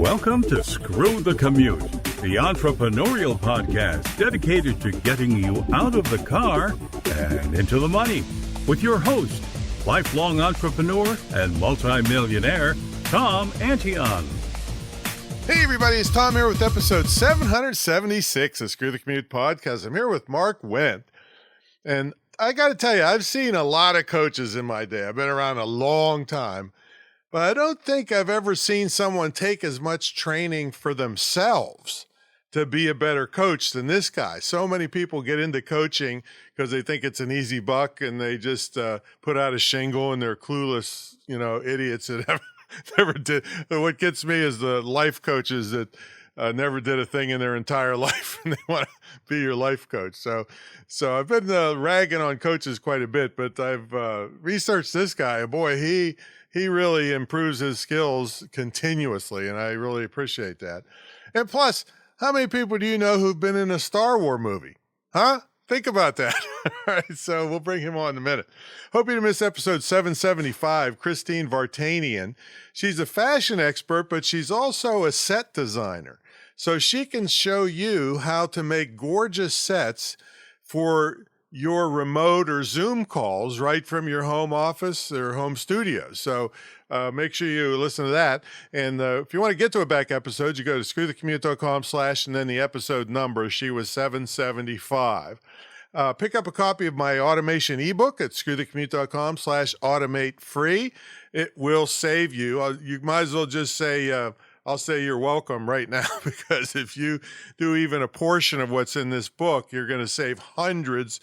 Welcome to Screw the Commute, the entrepreneurial podcast dedicated to getting you out of the car and into the money, with your host, lifelong entrepreneur and multimillionaire, Tom Antion. Hey everybody, it's Tom here with episode 776 of Screw the Commute podcast. I'm here with Marc Wendt, and I got to tell you, I've seen a lot of coaches in my day. I've been around a long time, but I don't think I've ever seen someone take as much training for themselves to be a better coach than this guy. So many people get into coaching because they think it's an easy buck and they just put out a shingle and they're clueless, idiots that never did. What gets me is the life coaches that never did a thing in their entire life and they want to be your life coach. So I've been ragging on coaches quite a bit, but I've researched this guy. Boy, he really improves his skills continuously, and I really appreciate that. And plus, how many people do you know who've been in a Star Wars movie? Huh? Think about that. All right, so we'll bring him on in a minute. Hope you didn't miss episode 775, Christine Vartanian. She's a fashion expert, but she's also a set designer. So she can show you how to make gorgeous sets for your remote or Zoom calls right from your home office or home studio. So make sure you listen to that. And if you want to get to a back episode, you go to screwthecommute.com/ and then the episode number. She was 775. Pick up a copy of my automation ebook at screwthecommute.com/automate free. It will save you. You might as well just say, I'll say you're welcome right now, because if you do even a portion of what's in this book, you're going to save hundreds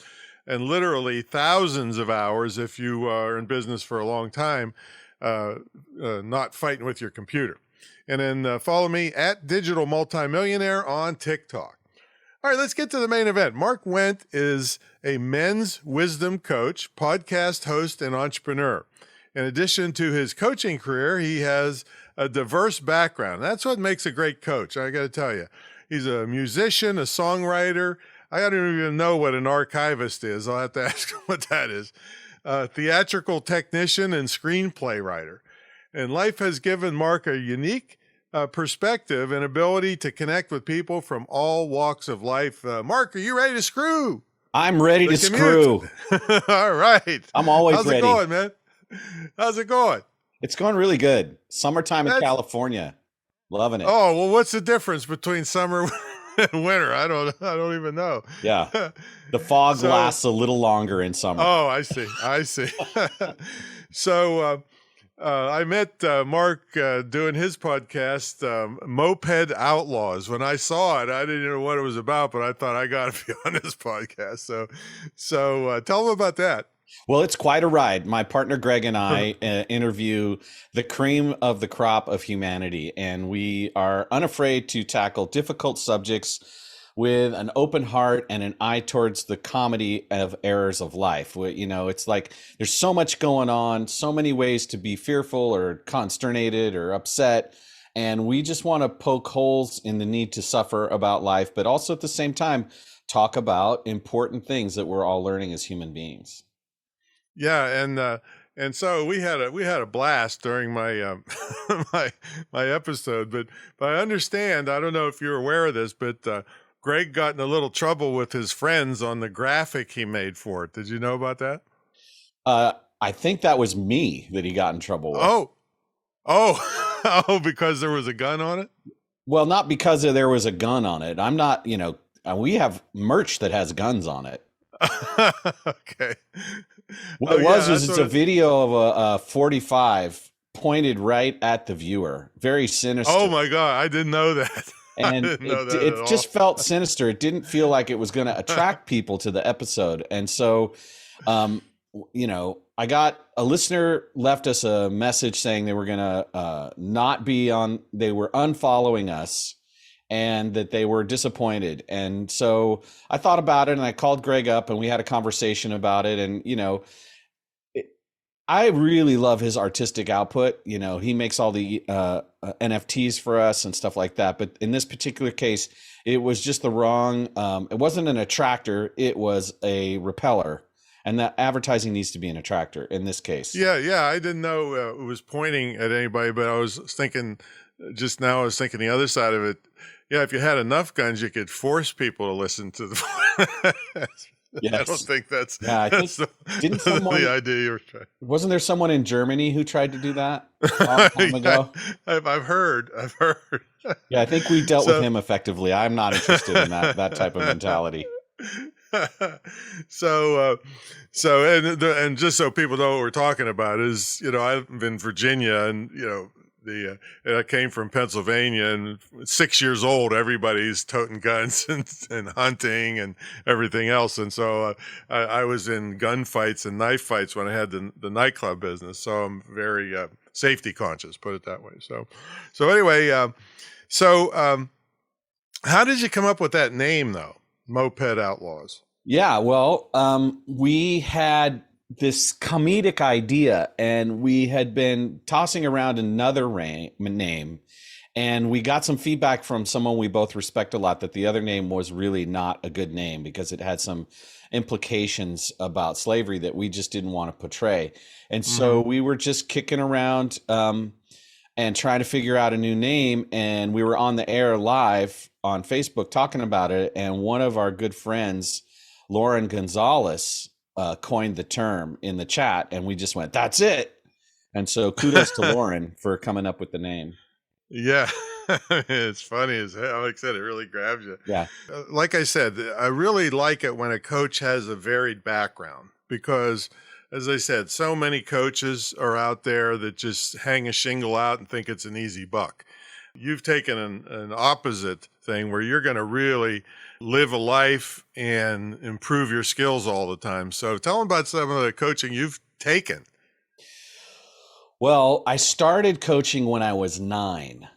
and literally thousands of hours if you are in business for a long time, not fighting with your computer. And then follow me at Digital Multimillionaire on TikTok. All right, let's get to the main event. Marc Wendt is a men's wisdom coach, podcast host, and entrepreneur. In addition to his coaching career, he has a diverse background. That's what makes a great coach, I got to tell you. He's a musician, a songwriter. I don't even know what an archivist is. I'll have to ask him what that is. Theatrical technician and screenplay writer. And life has given Marc a unique perspective and ability to connect with people from all walks of life. Marc, are you ready to screw? I'm ready to screw. All right. I'm always ready. How's it going, man? How's it going? It's going really good. Summertime in California. Loving it. Oh, well, what's the difference between summer and winter? I don't even know. Yeah. The fog lasts a little longer in summer. Oh, I see. So I met Marc doing his podcast, Moped Outlaws. When I saw it, I didn't know what it was about, but I thought I got to be on this podcast. So tell them about that. Well, it's quite a ride. My partner Greg and I interview the cream of the crop of humanity, and we are unafraid to tackle difficult subjects with an open heart and an eye towards the comedy of errors of life. It's like there's so much going on, so many ways to be fearful or consternated or upset, and we just want to poke holes in the need to suffer about life, but also at the same time talk about important things that we're all learning as human beings. Yeah, and so we had a blast during my my episode, but I understand, I don't know if you're aware of this, but Greg got in a little trouble with his friends on the graphic he made for it. Did you know about that? I think that was me that he got in trouble with. Oh, because there was a gun on it? Well, not because there was a gun on it. I'm not, we have merch that has guns on it. Okay. What it was it's a video of a 45 pointed right at the viewer. Very sinister. Oh my God, I didn't know that. And it just felt sinister. It didn't feel like it was going to attract people to the episode. And so, I got a listener left us a message saying they were going to not be on, they were unfollowing us and that they were disappointed. And so I thought about it and I called Greg up and we had a conversation about it. And, I really love his artistic output. He makes all the NFTs for us and stuff like that. But in this particular case, it was just the wrong, it wasn't an attractor, it was a repeller. And that advertising needs to be an attractor in this case. Yeah. I didn't know it was pointing at anybody, but I was thinking just now I was thinking the other side of it. Yeah, if you had enough guns, you could force people to listen to the. I don't Yes. think that's Yeah, I think didn't someone the idea you were trying. wasn't there someone in Germany who tried to do that a long time Yeah, ago? I've heard. I've heard. Yeah, I think we dealt with So him effectively. I'm not interested in that type of mentality. so and just so people know what we're talking about is, I live in Virginia, and and I came from Pennsylvania, and 6 years old, everybody's toting guns and hunting and everything else. And so I was in gunfights and knife fights when I had the nightclub business. So I'm very safety conscious, put it that way. So anyway, how did you come up with that name though? Moped Outlaws. Yeah, well, we had this comedic idea, and we had been tossing around another name, and we got some feedback from someone we both respect a lot that the other name was really not a good name because it had some implications about slavery that we just didn't want to portray. And so we were just kicking around and trying to figure out a new name, and we were on the air live on Facebook talking about it, and one of our good friends, Lauren Gonzalez, coined the term in the chat, and we just went, "That's it." And so kudos to Lauren for coming up with the name. Yeah, it's funny as hell. Like I said, it really grabs you. Yeah. Like I said, I really like it when a coach has a varied background because, as I said, so many coaches are out there that just hang a shingle out and think it's an easy buck. You've taken an opposite thing where you're going to really live a life and improve your skills all the time. So tell them about some of the coaching you've taken. Well, I started coaching when I was 9.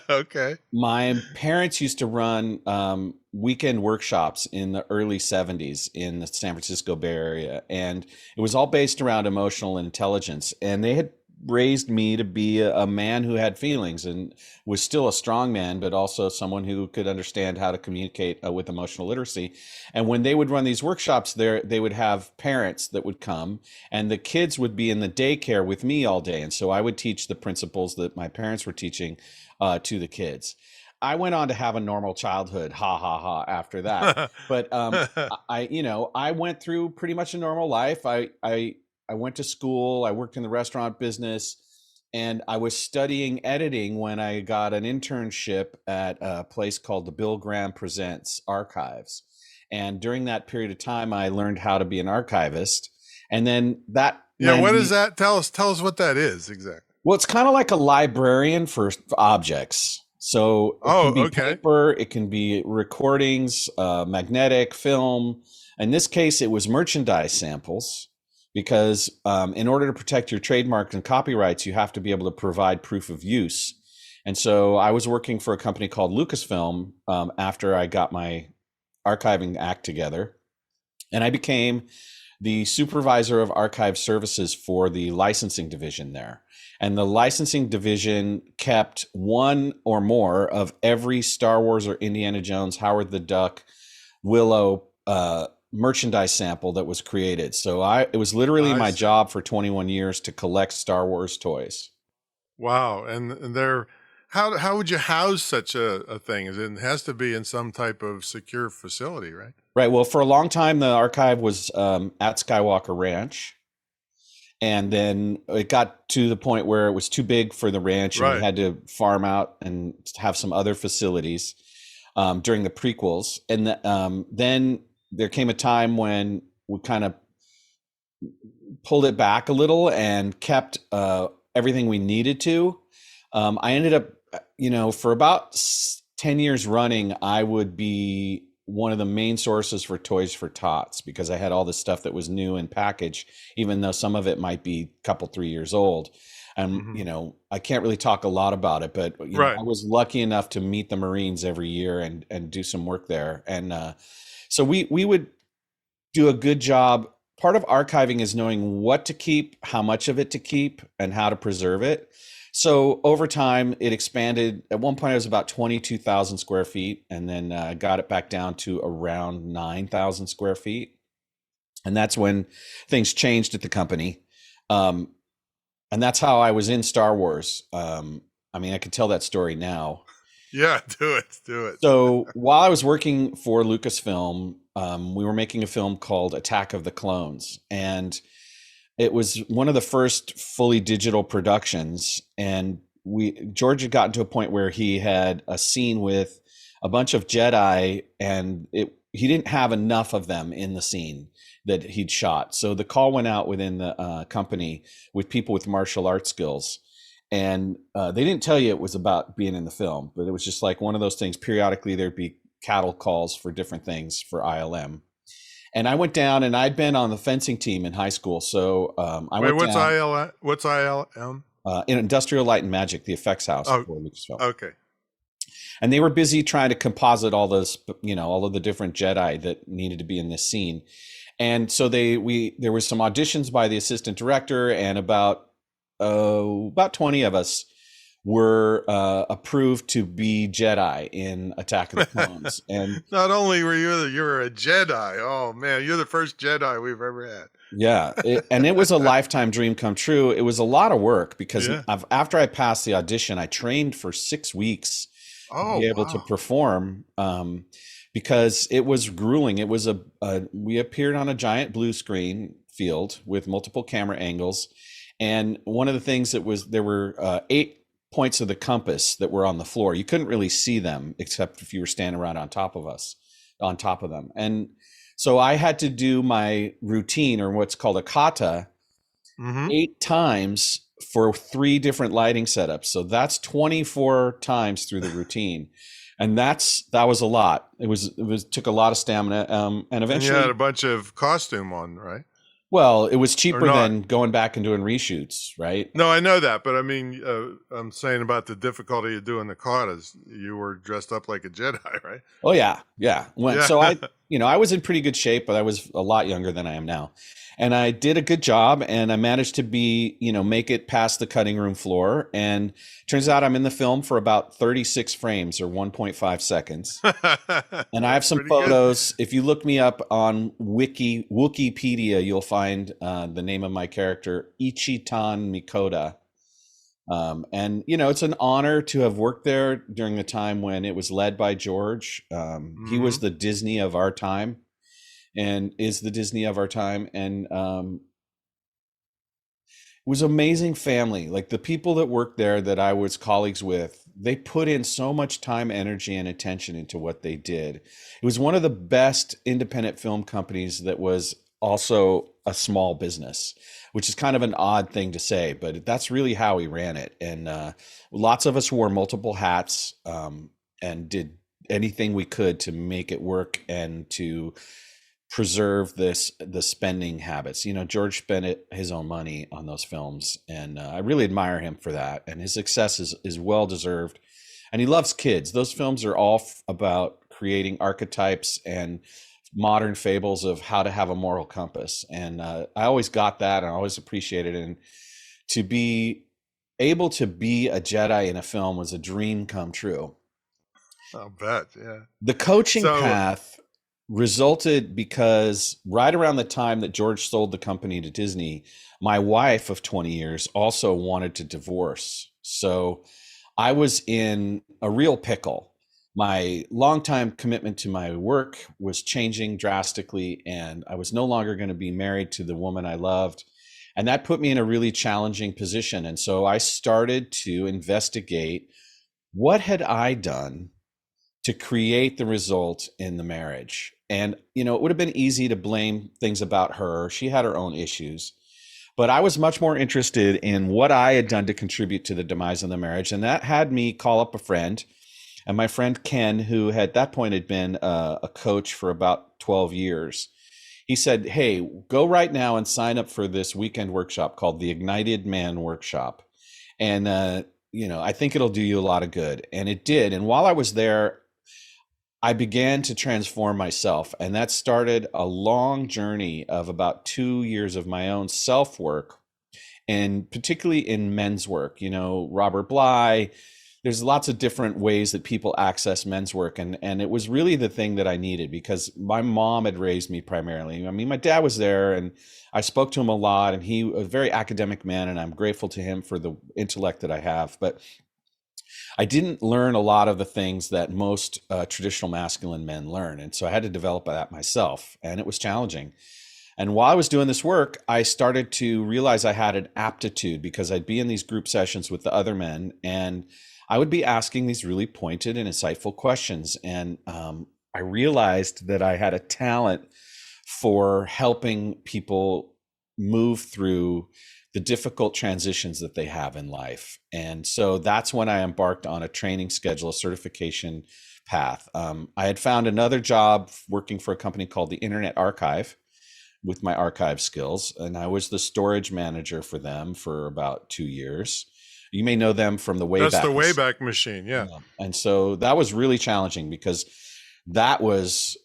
Okay. My parents used to run weekend workshops in the early 70s in the San Francisco Bay Area, and it was all based around emotional intelligence. And they had raised me to be a man who had feelings and was still a strong man, but also someone who could understand how to communicate with emotional literacy. And when they would run these workshops there, they would have parents that would come, and the kids would be in the daycare with me all day. And so I would teach the principles that my parents were teaching to the kids. I went on to have a normal childhood, ha ha ha, after that. But I went through pretty much a normal life. I went to school, I worked in the restaurant business, and I was studying editing when I got an internship at a place called the Bill Graham Presents Archives. And during that period of time, I learned how to be an archivist. And then that... Yeah, what is that? Tell us what that is exactly. Well, it's kind of like a librarian for objects. So it can be paper, it can be recordings, magnetic, film. In this case, it was merchandise samples. Because in order to protect your trademark and copyrights, you have to be able to provide proof of use. And so I was working for a company called Lucasfilm after I got my archiving act together. And I became the supervisor of archive services for the licensing division there. And the licensing division kept one or more of every Star Wars or Indiana Jones, Howard the Duck, Willow, merchandise sample that was created. So it was literally my job for 21 years to collect Star Wars toys. Wow. And how would you house such a thing? It has to be in some type of secure facility, right? Right. Well, for a long time, the archive was at Skywalker Ranch. And then it got to the point where it was too big for the ranch, and we had to farm out and have some other facilities during the prequels. And then there came a time when we kind of pulled it back a little and kept everything we needed to. I ended up, for about 10 years running, I would be one of the main sources for Toys for Tots because I had all this stuff that was new and packaged, even though some of it might be a couple, 3 years old. And, I can't really talk a lot about it, but I was lucky enough to meet the Marines every year and do some work there. And so we would do a good job. Part of archiving is knowing what to keep, how much of it to keep, and how to preserve it. So over time, it expanded. At one point, it was about 22,000 square feet, and then I got it back down to around 9,000 square feet. And that's when things changed at the company. And that's how I was in Star Wars. I mean, I could tell that story now. Yeah, do it. So while I was working for Lucasfilm, we were making a film called Attack of the Clones, and it was one of the first fully digital productions. And George had gotten to a point where he had a scene with a bunch of Jedi, and he didn't have enough of them in the scene that he'd shot. So the call went out within the company with people with martial arts skills. And they didn't tell you it was about being in the film, but it was just like one of those things. Periodically, there'd be cattle calls for different things for ILM. And I went down, and I'd been on the fencing team in high school. So what's ILM? What's ILM? In Industrial Light and Magic, the effects house for Lucasfilm. Okay. And they were busy trying to composite all those, all of the different Jedi that needed to be in this scene. And so there was some auditions by the assistant director, and about 20 of us were approved to be Jedi in Attack of the Clones. And not only were you were a Jedi, oh man, you're the first Jedi we've ever had. Yeah, and it was a lifetime dream come true. It was a lot of work because after I passed the audition, I trained for 6 weeks to be able to perform, because it was grueling. It was we appeared on a giant blue screen field with multiple camera angles. And one of the things there were 8 points of the compass that were on the floor. You couldn't really see them except if you were standing right on top of them. And so I had to do my routine, or what's called a kata, 8 times for 3 different lighting setups. So that's 24 times through the routine. And that was a lot. It took a lot of stamina. And eventually you had a bunch of costume on, right? Well, it was cheaper than going back and doing reshoots, right? No, I know that, but I mean, I'm saying about the difficulty of doing the katas. You were dressed up like a Jedi, right? Oh yeah. So I was in pretty good shape, but I was a lot younger than I am now, and I did a good job, and I managed to make it past the cutting room floor. And turns out I'm in the film for about 36 frames, or 1.5 seconds. And I have some photos. Good. If you look me up on Wikipedia, you'll find the name of my character, Ichitan Mikoda. And it's an honor to have worked there during the time when it was led by George. He was the Disney of our time, and is the Disney of our time. And it was amazing family. Like the people that worked there that I was colleagues with, they put in so much time, energy, and attention into what they did. It was one of the best independent film companies that was also a small business, which is kind of an odd thing to say, but that's really how he ran it. And lots of us wore multiple hats, and did anything we could to make it work and to preserve the spending habits. George spent his own money on those films, and I really admire him for that. And his success is well deserved. And he loves kids. Those films are all about creating archetypes and modern fables of how to have a moral compass. And I always got that, and I always appreciated it. And to be able to be a Jedi in a film was a dream come true. I'll bet, yeah. The coaching path resulted because right around the time that George sold the company to Disney, my wife of 20 years also wanted to divorce. So I was in a real pickle. My longtime commitment to my work was changing drastically, and I was no longer going to be married to the woman I loved. And that put me in a really challenging position. And so I started to investigate, what had I done to create the result in the marriage? And, it would have been easy to blame things about her. She had her own issues. But I was much more interested in what I had done to contribute to the demise of the marriage. And that had me call up a friend. And my friend Ken, who at that point had been a coach for about 12 years, he said, hey, go right now and sign up for this weekend workshop called the Ignited Man Workshop. And, I think it'll do you a lot of good. And it did. And while I was there, I began to transform myself. And that started a long journey of about 2 years of my own self-work, and particularly in men's work. Robert Bly, there's lots of different ways that people access men's work. And it was really the thing that I needed, because my mom had raised me primarily. I mean, my dad was there, and I spoke to him a lot, and he was a very academic man, and I'm grateful to him for the intellect that I have. But I didn't learn a lot of the things that most traditional masculine men learn. And so I had to develop that myself, and it was challenging. And while I was doing this work, I started to realize I had an aptitude, because I'd be in these group sessions with the other men, and I would be asking these really pointed and insightful questions. And I realized that I had a talent for helping people move through the difficult transitions that they have in life. And so that's when I embarked on a training schedule, a certification path. I had found another job working for a company called the Internet Archive with my archive skills, and I was the storage manager for them for about 2 years. You may know them from the Wayback. That's the Wayback Machine, yeah. And so that was really challenging, because that was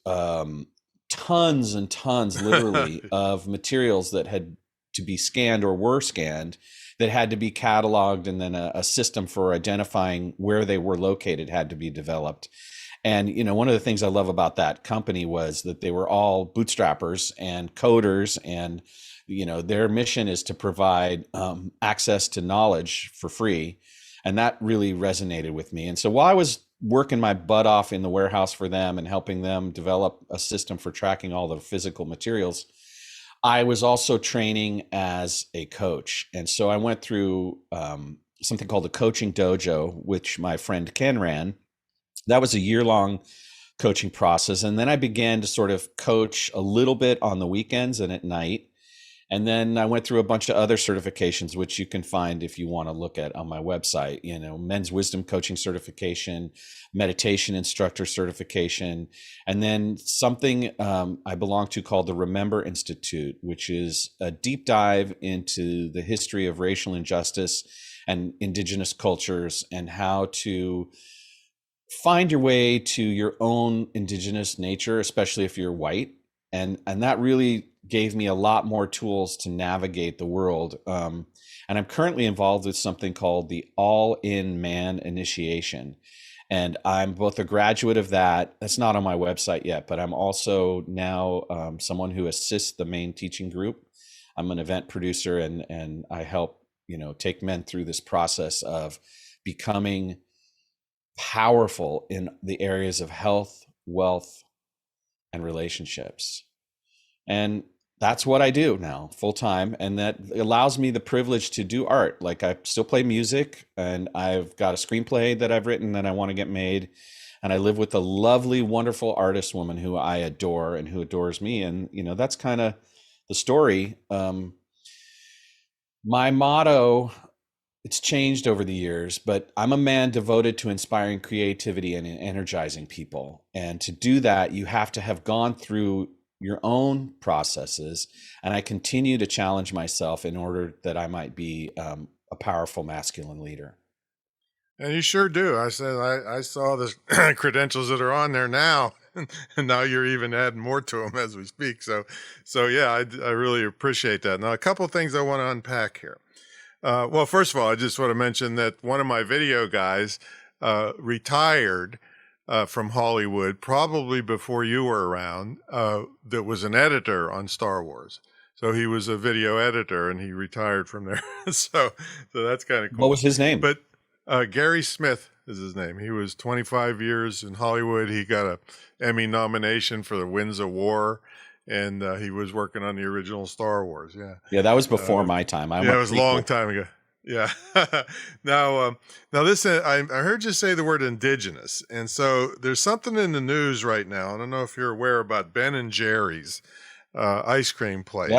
tons and tons, literally, of materials that had to be scanned or were scanned, that had to be cataloged, and then a system for identifying where they were located had to be developed. And, one of the things I love about that company was that they were all bootstrappers and coders, and, their mission is to provide access to knowledge for free. And that really resonated with me. And so while I was working my butt off in the warehouse for them and helping them develop a system for tracking all the physical materials, I was also training as a coach. And so I went through something called the Coaching Dojo, which my friend Ken ran. That was a year-long coaching process. And then I began to sort of coach a little bit on the weekends and at night. And then I went through a bunch of other certifications, which you can find if you want to look at on my website, men's wisdom coaching certification, meditation instructor certification, and then something I belong to called the Remember Institute, which is a deep dive into the history of racial injustice and indigenous cultures, and how to find your way to your own indigenous nature, especially if you're white. And that really gave me a lot more tools to navigate the world. And I'm currently involved with something called the All-In Man Initiation. And I'm both a graduate of that. That's not on my website yet, but I'm also now someone who assists the main teaching group. I'm an event producer, and I help, take men through this process of becoming powerful in the areas of health, wealth, and relationships. And that's what I do now full time. And that allows me the privilege to do art. Like, I still play music, and I've got a screenplay that I've written that I want to get made. And I live with a lovely, wonderful artist woman who I adore and who adores me. And, that's kind of the story. My motto, it's changed over the years, but I'm a man devoted to inspiring creativity and energizing people. And to do that, you have to have gone through your own processes. And I continue to challenge myself in order that I might be a powerful masculine leader. And you sure do. I said, I saw the credentials that are on there now, and now you're even adding more to them as we speak. So yeah, I really appreciate that. Now, a couple of things I want to unpack here. Well, first of all, I just want to mention that one of my video guys retired from Hollywood probably before you were around, that was an editor on Star Wars. So he was a video editor, and he retired from there. so that's kind of cool. What was his name? But Gary Smith is his name. He was 25 years in Hollywood. He got an Emmy nomination for the Winds of War, and he was working on the original Star Wars. Yeah. Yeah, that was before my time. It was a long time ago. Yeah. Now this, I heard you say the word indigenous. And so there's something in the news right now. I don't know if you're aware about Ben and Jerry's ice cream place.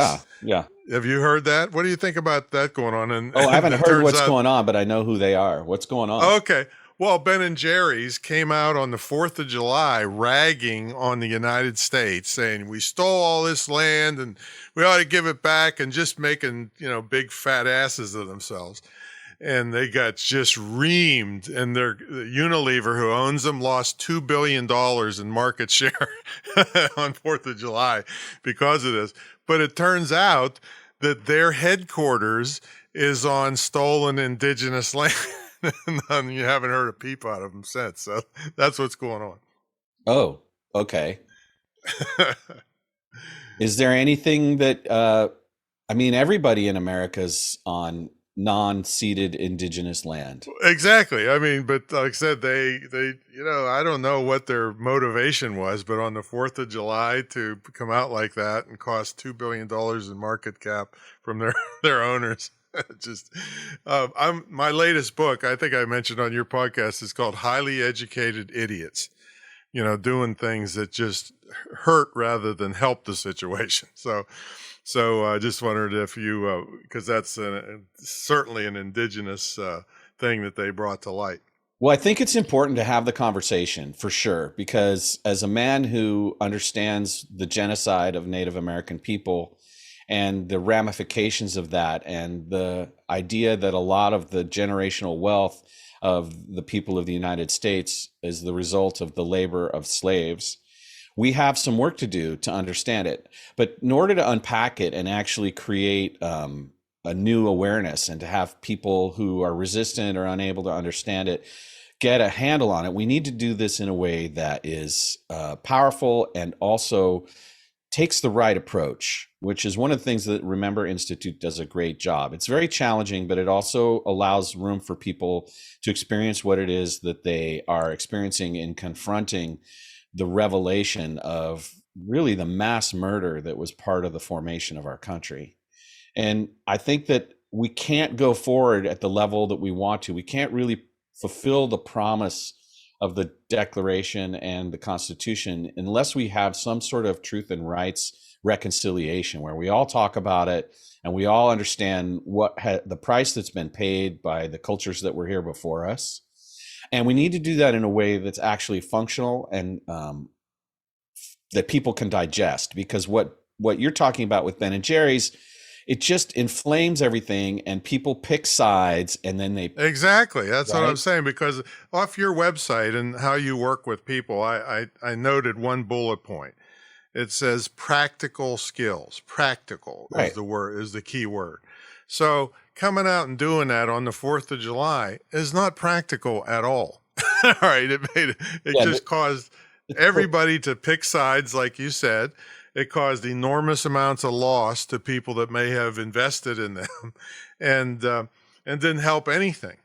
Yeah. Have you heard that? What do you think about that going on? I haven't heard what's going on, but I know who they are. What's going on? Okay. Well, Ben and Jerry's came out on the 4th of July ragging on the United States, saying we stole all this land and we ought to give it back, and just making, big fat asses of themselves. And they got just reamed, and their Unilever, who owns them, lost $2 billion in market share on 4th of July because of this. But it turns out that their headquarters is on stolen indigenous land. And you haven't heard a peep out of them since. So that's what's going on. Oh, okay. Is there anything that, everybody in America's on non-ceded indigenous land. Exactly. I mean, but like I said, they, I don't know what their motivation was, but on the 4th of July to come out like that and cost $2 billion in market cap from their owners. Just, my latest book, I think I mentioned on your podcast, is called Highly Educated Idiots, doing things that just hurt rather than help the situation. So I just wondered if you, because that's certainly an indigenous thing that they brought to light. Well, I think it's important to have the conversation for sure, because as a man who understands the genocide of Native American people and the ramifications of that, and the idea that a lot of the generational wealth of the people of the United States is the result of the labor of slaves, we have some work to do to understand it. But in order to unpack it and actually create a new awareness, and to have people who are resistant or unable to understand it get a handle on it, we need to do this in a way that is powerful and also takes the right approach, which is one of the things that Remember Institute does a great job. It's very challenging, but it also allows room for people to experience what it is that they are experiencing in confronting the revelation of really the mass murder that was part of the formation of our country. And I think that we can't go forward at the level that we want to. We can't really fulfill the promise of the Declaration and the Constitution unless we have some sort of truth and rights reconciliation, where we all talk about it and we all understand the price that's been paid by the cultures that were here before us. And we need to do that in a way that's actually functional and that people can digest, because what you're talking about with Ben and Jerry's, it just inflames everything and people pick sides, and then they... Exactly. That's right? what I'm saying, because off your website and how you work with people, I noted one bullet point. It says practical skills. Practical Right. is the key word. So coming out and doing that on the 4th of July is not practical at all. All right. It just caused everybody to pick sides, like you said. It caused enormous amounts of loss to people that may have invested in them, and didn't help anything.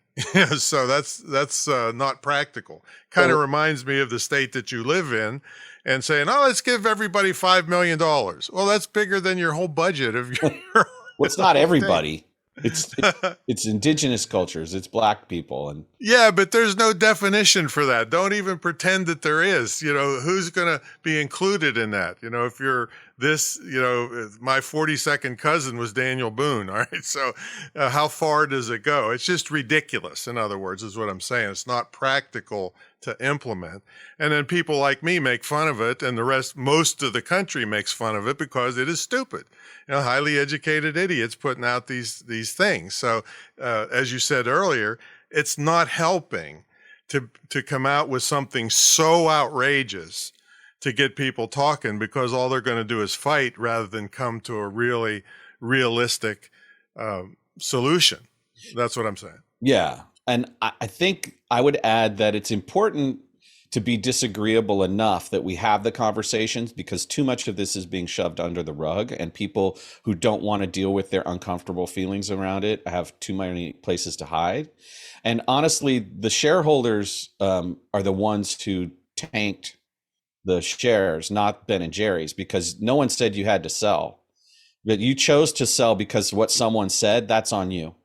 So that's not practical. Kind of reminds me of the state that you live in, and saying, "Oh, let's give everybody $5 million." Well, that's bigger than your whole budget of your. Well, it's not everybody. It's indigenous cultures. It's Black people, and yeah, but there's no definition for that. Don't even pretend that there is. Who's going to be included in that? If you're this, my 42nd cousin was Daniel Boone. All right, so how far does it go? It's just ridiculous. In other words, is what I'm saying. It's not practical to implement, and then people like me make fun of it, and most of the country makes fun of it because it is stupid. Highly educated idiots putting out these things. So, as you said earlier, it's not helping to come out with something so outrageous to get people talking, because all they're going to do is fight rather than come to a really realistic solution. That's what I'm saying. yeah. And I think I would add that it's important to be disagreeable enough that we have the conversations, because too much of this is being shoved under the rug, and people who don't want to deal with their uncomfortable feelings around it have too many places to hide. And honestly, the shareholders are the ones who tanked the shares, not Ben and Jerry's, because no one said you had to sell. But you chose to sell because what someone said, that's on you.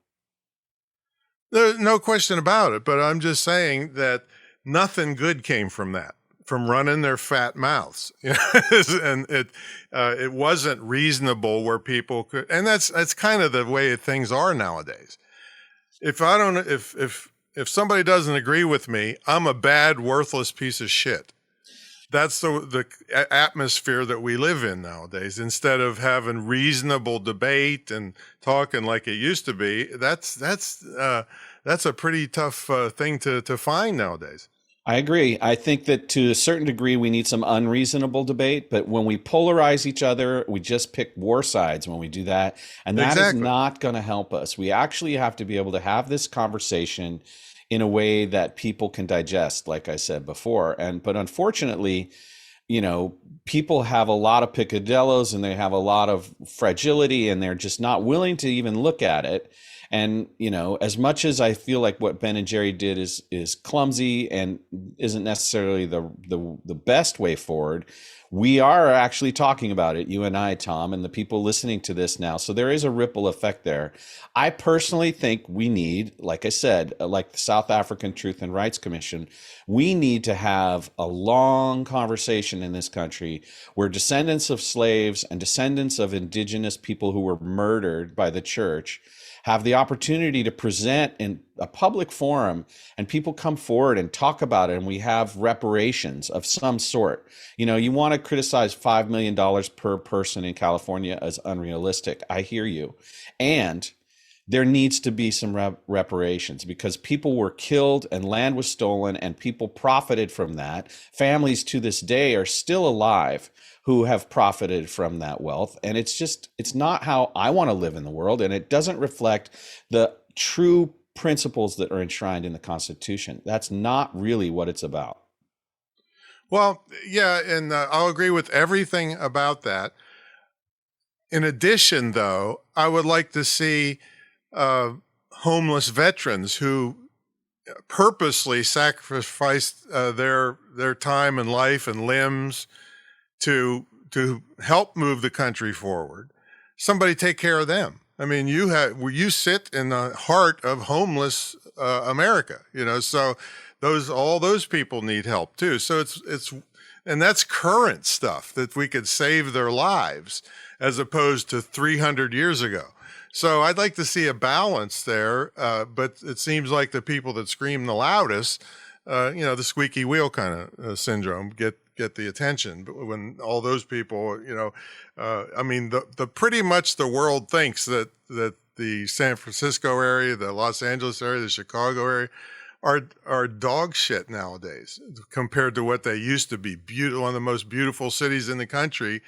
There's no question about it, but I'm just saying that nothing good came from that, from running their fat mouths. And it wasn't reasonable where people could, and that's kind of the way things are nowadays. If somebody doesn't agree with me, I'm a bad, worthless piece of shit. That's the atmosphere that we live in nowadays. Instead of having reasonable debate and talking like it used to be, that's a pretty tough thing to find nowadays. I agree. I think that to a certain degree, we need some unreasonable debate, but when we polarize each other, we just pick war sides when we do that. And that is not going to help us. We actually have to be able to have this conversation in a way that people can digest, like I said before. But unfortunately, people have a lot of picadillos and they have a lot of fragility and they're just not willing to even look at it. And, as much as I feel like what Ben and Jerry did is clumsy and isn't necessarily the best way forward, we are actually talking about it, you and I, Tom, and the people listening to this now. So there is a ripple effect there. I personally think we need, like I said, like the South African Truth and Rights Commission, we need to have a long conversation in this country where descendants of slaves and descendants of indigenous people who were murdered by the church have the opportunity to present in a public forum, and people come forward and talk about it, and we have reparations of some sort. You want to criticize $5 million per person in California as unrealistic. I hear you. And there needs to be some reparations because people were killed and land was stolen and people profited from that. Families to this day are still alive who have profited from that wealth. And it's not how I want to live in the world. And it doesn't reflect the true principles that are enshrined in the Constitution. That's not really what it's about. Well, yeah, and I'll agree with everything about that. In addition, though, I would like to see homeless veterans who purposely sacrificed their time and life and limbs to help move the country forward. Somebody take care of them. I mean, you sit in the heart of homeless America, so all those people need help too. So and that's current stuff that we could save their lives as opposed to 300 years ago. So I'd like to see a balance there, but it seems like the people that scream the loudest, the squeaky wheel kind of syndrome, get the attention. But when all those people, the pretty much the world thinks that the San Francisco area, the Los Angeles area, the Chicago area are dog shit nowadays compared to what they used to be. One of the most beautiful cities in the country.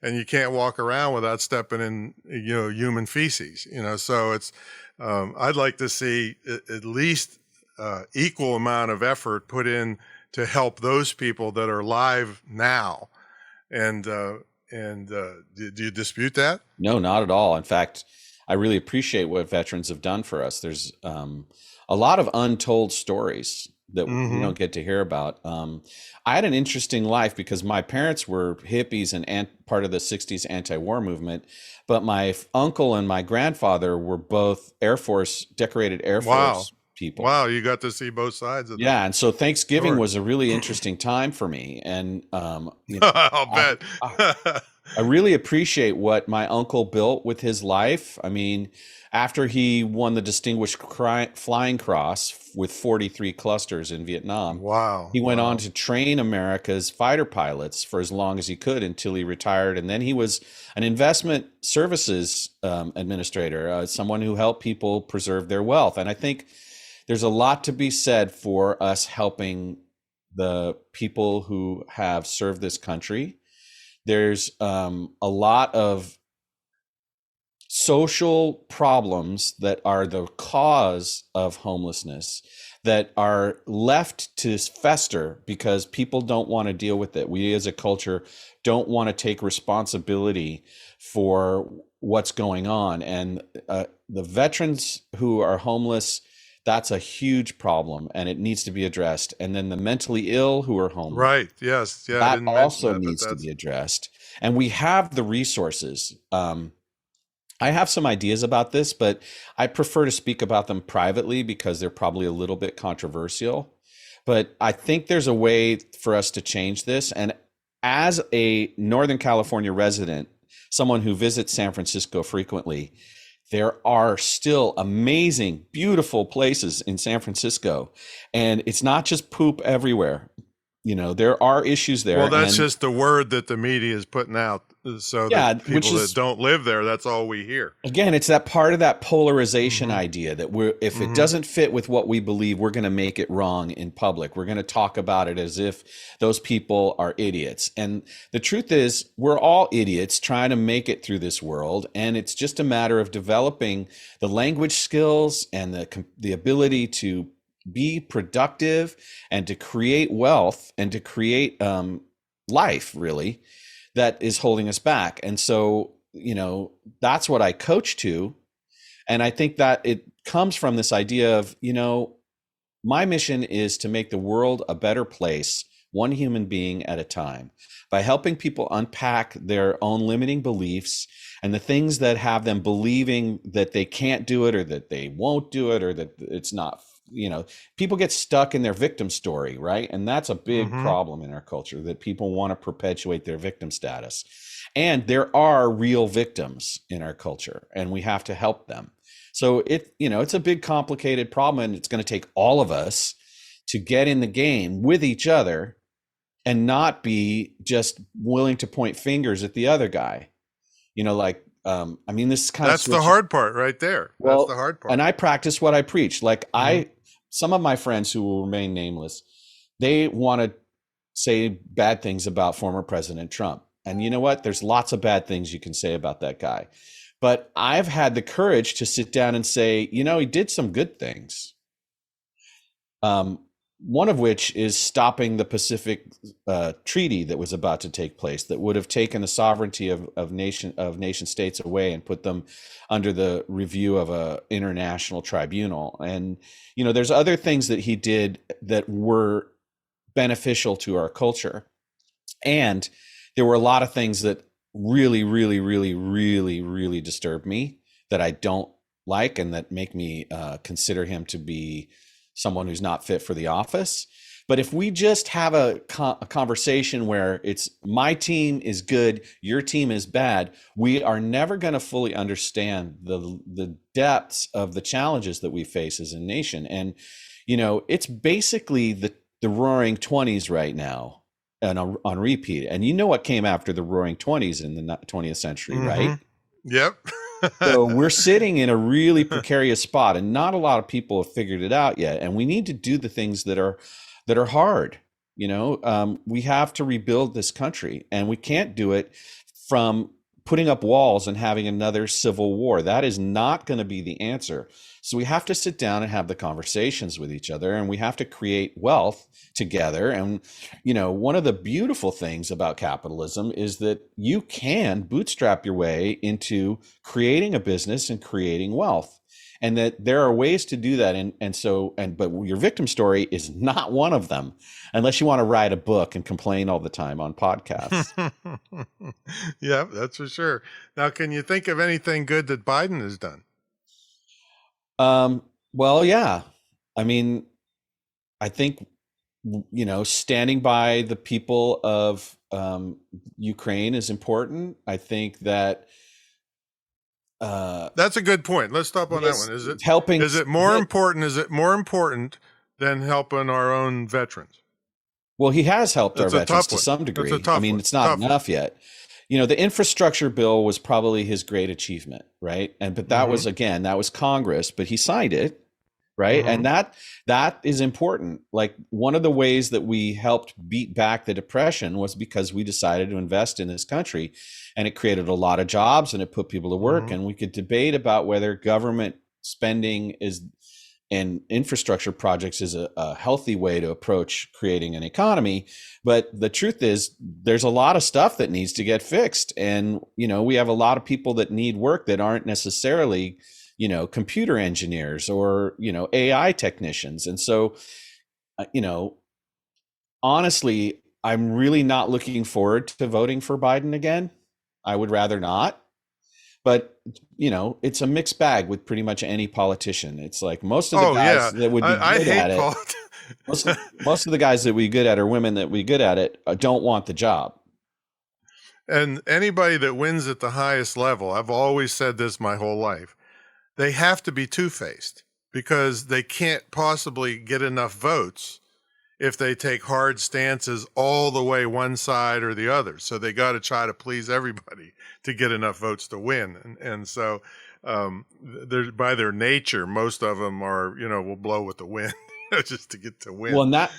And you can't walk around without stepping in, human feces, so it's, I'd like to see at least equal amount of effort put in to help those people that are alive now. And do you dispute that? No, not at all. In fact, I really appreciate what veterans have done for us. There's a lot of untold stories that we don't get to hear about. I had an interesting life because my parents were hippies and part of the 60s anti-war movement, but my uncle and my grandfather were both decorated Air Force people. Wow, you got to see both sides of that. Yeah, and so Thanksgiving was a really interesting time for me. And I'll bet. I really appreciate what my uncle built with his life. I mean, after he won the Distinguished Flying Cross with 43 clusters in Vietnam, he went on to train America's fighter pilots for as long as he could until he retired. And then he was an investment services administrator, someone who helped people preserve their wealth. And I think there's a lot to be said for us helping the people who have served this country. There's a lot of social problems that are the cause of homelessness that are left to fester because people don't want to deal with it. We as a culture don't want to take responsibility for what's going on. And the veterans who are homeless, that's a huge problem and it needs to be addressed. And then the mentally ill who are homeless. Right. Yes. Yeah. That also needs to be addressed. And we have the resources. I have some ideas about this, but I prefer to speak about them privately because they're probably a little bit controversial. But I think there's a way for us to change this. And as a Northern California resident, someone who visits San Francisco frequently, there are still amazing, beautiful places in San Francisco. And it's not just poop everywhere. There are issues there. Well, that's just the word that the media is putting out. So that people that don't live there, that's all we hear. Again, it's that part of that polarization idea that if it doesn't fit with what we believe, we're going to make it wrong in public. We're going to talk about it as if those people are idiots. And the truth is, we're all idiots trying to make it through this world. And it's just a matter of developing the language skills and the ability to be productive and to create wealth and to create life, really, that is holding us back. And so, that's what I coach to. And I think that it comes from this idea of, my mission is to make the world a better place, one human being at a time, by helping people unpack their own limiting beliefs and the things that have them believing that they can't do it, or that they won't do it, or that it's not, people get stuck in their victim story, right? And that's a big problem in our culture, that people want to perpetuate their victim status. And there are real victims in our culture, and we have to help them. So it's a big, complicated problem, and it's going to take all of us to get in the game with each other and not be just willing to point fingers at the other guy. This is kind that's the hard part right there. Well, that's the hard part. And I practice what I preach. Like some of my friends who will remain nameless, they want to say bad things about former President Trump. And you know what? There's lots of bad things you can say about that guy. But I've had the courage to sit down and say, he did some good things. One of which is stopping the Pacific Treaty that was about to take place, that would have taken the sovereignty of nation states away and put them under the review of an international tribunal. And there's other things that he did that were beneficial to our culture, and there were a lot of things that really, really, really, really, really disturb me, that I don't like, and that make me consider him to be someone who's not fit for the office. But if we just have a conversation where it's my team is good, your team is bad, we are never going to fully understand the depths of the challenges that we face as a nation. And, it's basically the roaring 20s right now, and on repeat. And you know what came after the roaring 20s in the 20th century, right? Yep. So we're sitting in a really precarious spot, and not a lot of people have figured it out yet. And we need to do the things that are hard. We have to rebuild this country, and we can't do it from putting up walls and having another civil war. That is not going to be the answer. So we have to sit down and have the conversations with each other, and we have to create wealth together. And, one of the beautiful things about capitalism is that you can bootstrap your way into creating a business and creating wealth, and that there are ways to do that. But your victim story is not one of them, unless you want to write a book and complain all the time on podcasts. Yeah, that's for sure. Now, can you think of anything good that Biden has done? Well, yeah. I think, standing by the people of Ukraine is important. I think that that's a good point. Let's stop on that one. Is it helping? Is it more important? Is it more important than helping our own veterans? Well, he has helped our veterans to some degree. It's not enough yet. The infrastructure bill was probably his great achievement, right? But that was, again, that was Congress, but he signed it, right? And that is important. Like, one of the ways that we helped beat back the Depression was because we decided to invest in this country, and it created a lot of jobs, and it put people to work. And we could debate about whether government spending and infrastructure projects is a healthy way to approach creating an economy. But the truth is, there's a lot of stuff that needs to get fixed. And, we have a lot of people that need work that aren't necessarily, computer engineers or, AI technicians. And so, honestly, I'm really not looking forward to voting for Biden again. I would rather not. But, it's a mixed bag with pretty much any politician. It's like most of the guys that would be good at it. Most of the guys that we good at, or women that we good at it, don't want the job. And anybody that wins at the highest level, I've always said this my whole life, they have to be two-faced, because they can't possibly get enough votes if they take hard stances all the way one side or the other. So they got to try to please everybody to get enough votes to win. And so they're, by their nature, most of them are, will blow with the wind just to get to win. Well, and that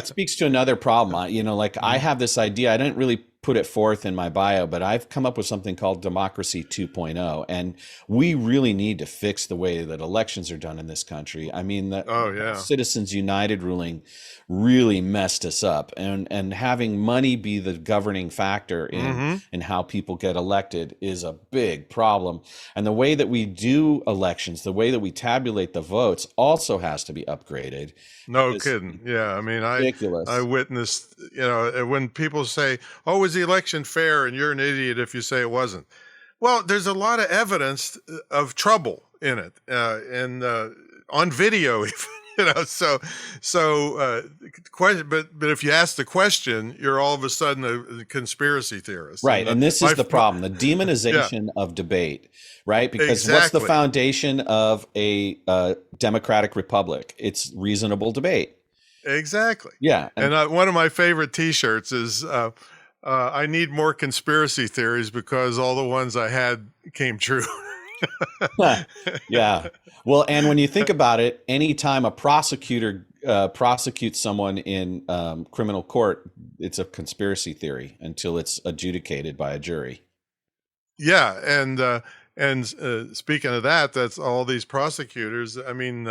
speaks to another problem. I have this idea. I didn't really put it forth in my bio, but I've come up with something called Democracy 2.0, and we really need to fix the way that elections are done in this country. I mean, the Citizens United ruling really messed us up, and having money be the governing factor in how people get elected is a big problem. And the way that we do elections, the way that we tabulate the votes, also has to be upgraded. No kidding. Yeah. I mean, Ridiculous. I witnessed, when people say, "Oh, was the election fair?" and you're an idiot if you say it wasn't. Well, there's a lot of evidence of trouble in it, and on video, even, question. But if you ask the question, you're all of a sudden a conspiracy theorist, right? And this is the problem: the demonization of debate. Right? Because what's the foundation of a democratic republic? It's reasonable debate. Exactly. Yeah. And one of my favorite T-shirts is, I need more conspiracy theories because all the ones I had came true. Yeah. Well, and when you think about it, anytime a prosecutor prosecutes someone in criminal court, it's a conspiracy theory until it's adjudicated by a jury. Yeah. And speaking of that, that's all these prosecutors. I mean,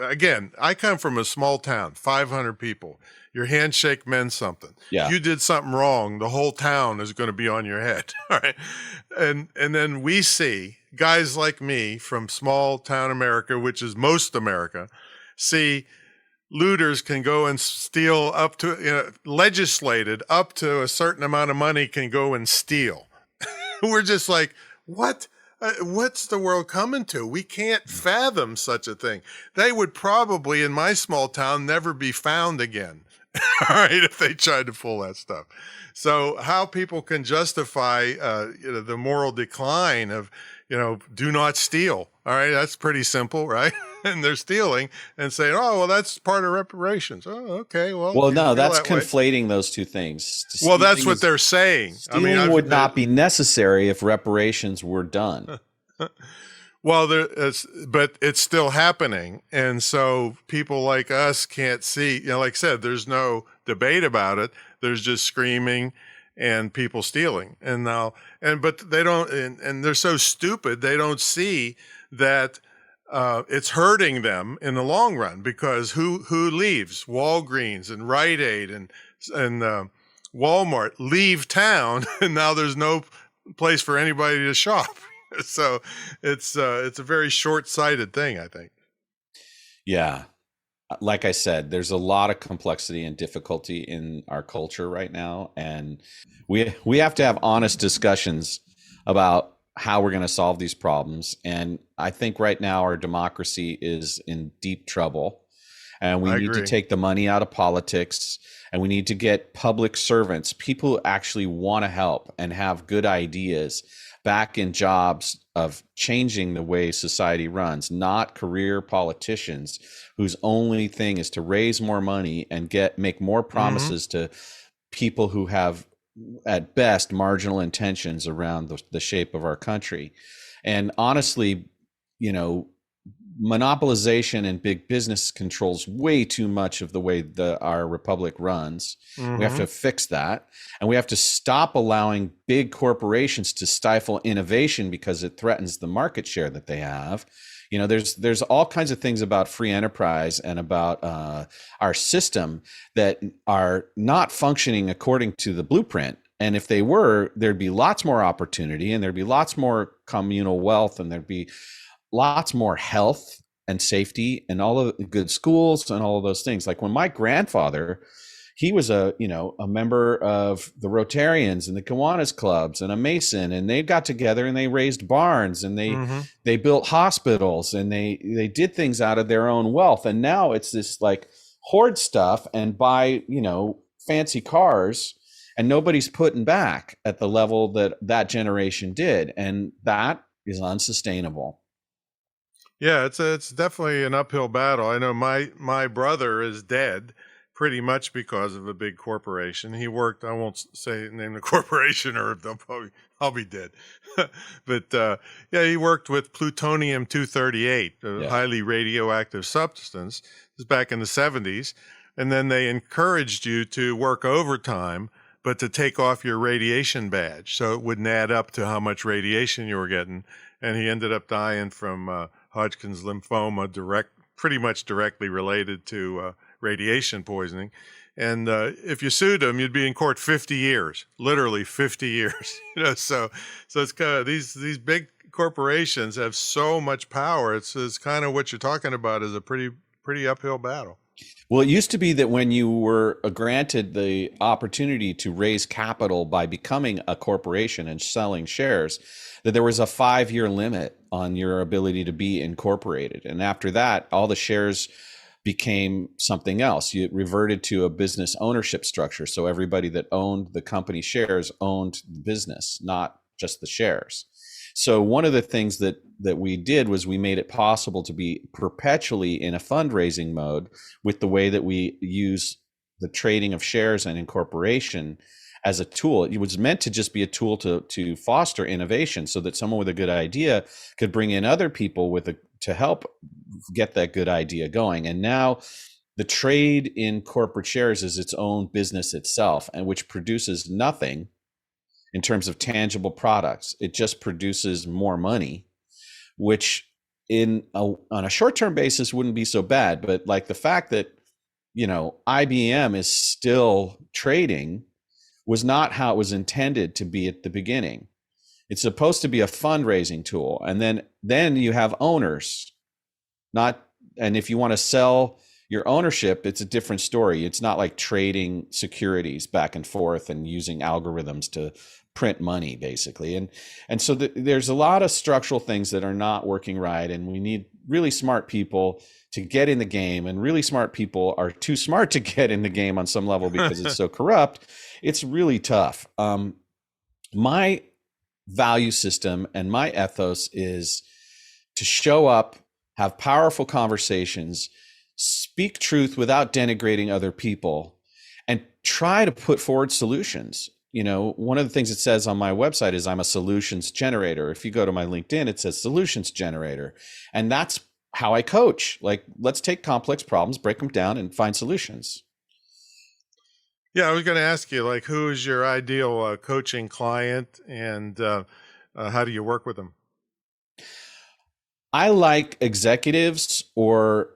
again, I come from a small town, 500 people. Your handshake meant something. Yeah. If you did something wrong, the whole town is going to be on your head. All right. And then we see guys like me from small town America, which is most America, see looters can go and steal up to, legislated up to a certain amount of money can go and steal. We're just like, what? What's the world coming to? We can't fathom such a thing. They would probably, in my small town, never be found again. All right, if they tried to pull that stuff. So how people can justify, the moral decline of, do not steal. All right, that's pretty simple, right? And they're stealing and saying, "Oh, well, that's part of reparations." Oh, okay. Well, no, that's conflating those two things. Well, that's what they're saying. Stealing would not be necessary if reparations were done. Well, but it's still happening. And so people like us can't see, like I said, there's no debate about it. There's just screaming and people stealing. But they don't, and they're so stupid, they don't see that it's hurting them in the long run, because who leaves? Walgreens and Rite Aid and Walmart leave town, and now there's no place for anybody to shop. So it's a very short-sighted thing, I think. Yeah. Like I said, there's a lot of complexity and difficulty in our culture right now, and we have to have honest discussions about how we're going to solve these problems. And I think right now our democracy is in deep trouble, and we need to take the money out of politics, and we need to get public servants, people who actually want to help and have good ideas, back in jobs of changing the way society runs, not career politicians whose only thing is to raise more money and make more promises to people who have, at best, marginal intentions around the shape of our country. And honestly, monopolization and big business controls way too much of the way our republic runs. We have to fix that. And we have to stop allowing big corporations to stifle innovation because it threatens the market share that they have. There's all kinds of things about free enterprise and about our system that are not functioning according to the blueprint. And if they were, there'd be lots more opportunity, and there'd be lots more communal wealth, and there'd be lots more health and safety and all of the good schools and all of those things. Like when my grandfather, he was a member of the Rotarians and the Kiwanis clubs and a Mason, and they got together and they raised barns and they built hospitals and they did things out of their own wealth. And now it's this like hoard stuff and buy, fancy cars, and nobody's putting back at the level that generation did. And that is unsustainable. Yeah, it's definitely an uphill battle. I know my brother is dead pretty much because of a big corporation. He worked, I won't say name the corporation or I'll be dead. But he worked with plutonium-238, a highly radioactive substance. This was back in the 70s. And then they encouraged you to work overtime but to take off your radiation badge, so it wouldn't add up to how much radiation you were getting. And he ended up dying from Hodgkin's lymphoma, pretty much directly related to radiation poisoning. And if you sued him, you'd be in court 50 years, literally 50 years. So it's kind of these big corporations have so much power. It's kind of what you're talking about is a pretty uphill battle. Well, it used to be that when you were granted the opportunity to raise capital by becoming a corporation and selling shares, that there was a 5-year limit on your ability to be incorporated. And after that, all the shares became something else. You reverted to a business ownership structure. So everybody that owned the company shares owned the business, not just the shares. So one of the things that we did was we made it possible to be perpetually in a fundraising mode with the way that we use the trading of shares and incorporation as a tool. It was meant to just be a tool to foster innovation so that someone with a good idea could bring in other people to help get that good idea going. And now the trade in corporate shares is its own business itself, and which produces nothing in terms of tangible products. It just produces more money, which on a short-term basis wouldn't be so bad. But like the fact that, IBM is still trading was not how it was intended to be at the beginning. It's supposed to be a fundraising tool. And then you have owners, and if you want to sell your ownership, it's a different story. It's not like trading securities back and forth and using algorithms to print money, basically. And so there's a lot of structural things that are not working right. And we need really smart people to get in the game. And really smart people are too smart to get in the game on some level because it's so corrupt. It's really tough. My value system and my ethos is to show up, have powerful conversations, speak truth without denigrating other people, and try to put forward solutions. One of the things it says on my website is I'm a solutions generator. If you go to my LinkedIn, it says solutions generator. And that's how I coach. Like, let's take complex problems, break them down, and find solutions. Yeah, I was going to ask you, like, who is your ideal coaching client, and how do you work with them? I like executives or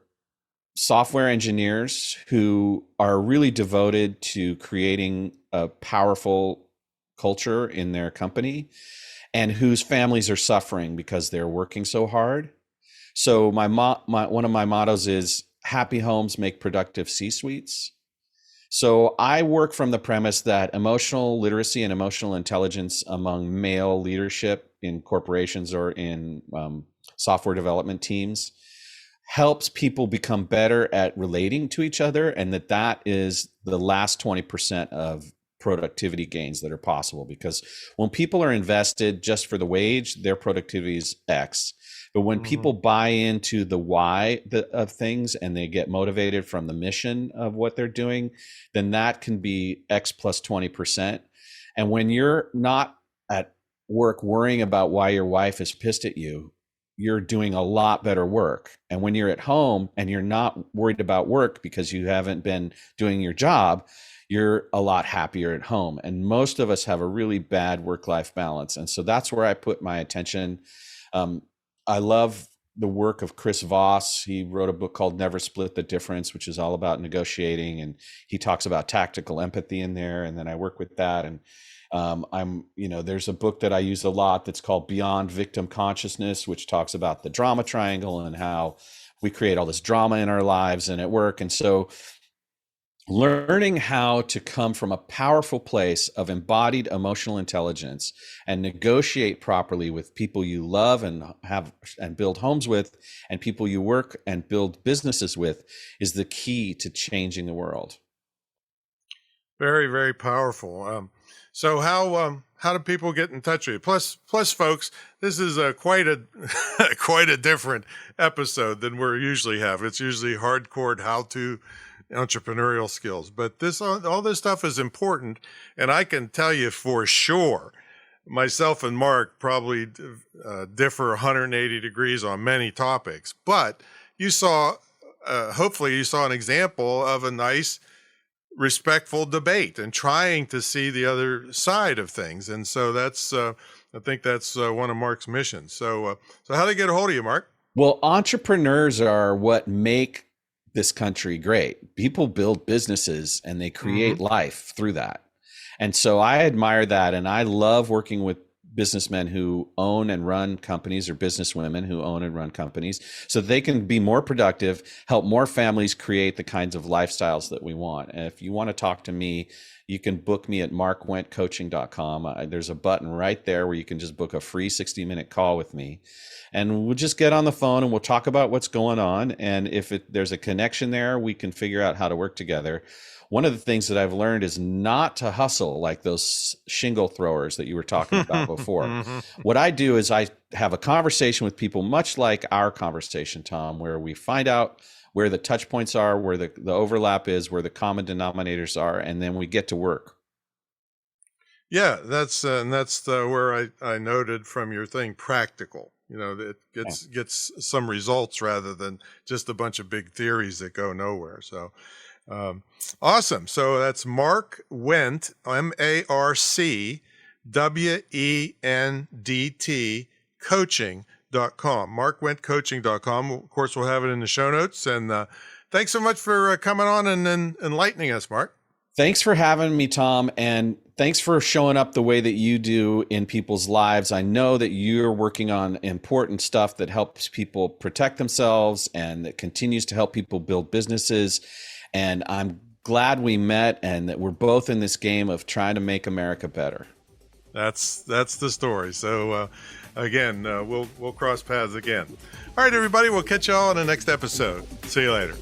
software engineers who are really devoted to creating a powerful culture in their company and whose families are suffering because they're working so hard. So one of my mottos is happy homes make productive C-suites. So I work from the premise that emotional literacy and emotional intelligence among male leadership in corporations or in software development teams helps people become better at relating to each other, and that is the last 20% of productivity gains that are possible. Because when people are invested just for the wage, their productivity is X. But when people buy into the why of things and they get motivated from the mission of what they're doing, then that can be X plus 20%. And when you're not at work worrying about why your wife is pissed at you, you're doing a lot better work. And when you're at home and you're not worried about work because you haven't been doing your job, you're a lot happier at home. And most of us have a really bad work-life balance. And so that's where I put my attention. I love the work of Chris Voss. He wrote a book called Never Split the Difference, which is all about negotiating. And he talks about tactical empathy in there. And then I work with that. And there's a book that I use a lot that's called Beyond Victim Consciousness, which talks about the drama triangle and how we create all this drama in our lives and at work. And so learning how to come from a powerful place of embodied emotional intelligence and negotiate properly with people you love and have and build homes with, and people you work and build businesses with, is the key to changing the world. Very, very powerful. So how do people get in touch with you? Plus, folks, this is quite a different episode than we usually have. It's usually hardcore how-to entrepreneurial skills, but all this stuff is important. And I can tell you for sure, myself and Mark probably differ 180 degrees on many topics. But you saw, hopefully, you saw an example of a nice respectful debate and trying to see the other side of things. And so that's, I think that's one of Marc's missions. So how do they get a hold of you, Marc? Well, entrepreneurs are what make this country great. People build businesses and they create life through that. And so I admire that. And I love working with businessmen who own and run companies, or businesswomen who own and run companies, so they can be more productive, help more families create the kinds of lifestyles that we want. And if you want to talk to me, you can book me at marcwendtcoaching.com. There's a button right there where you can just book a free 60-minute call with me. And we'll just get on the phone and we'll talk about what's going on. And if there's a connection there, we can figure out how to work together. One of the things that I've learned is not to hustle like those shingle throwers that you were talking about before. What I do is I have a conversation with people, much like our conversation, Tom, where we find out where the touch points are, where the overlap is, where the common denominators are, and then we get to work. Yeah, that's where I noted from your thing, practical. It gets some results rather than just a bunch of big theories that go nowhere. So awesome. So that's Marc Wendt, MarcWendt, coaching.com, marcwendtcoaching.com. Of course, we'll have it in the show notes. And thanks so much for coming on and enlightening us, Marc. Thanks for having me, Tom. And thanks for showing up the way that you do in people's lives. I know that you're working on important stuff that helps people protect themselves and that continues to help people build businesses. And I'm glad we met and that we're both in this game of trying to make America better. That's the story. So again, we'll cross paths again. All right, everybody, we'll catch y'all in the next episode. See you later.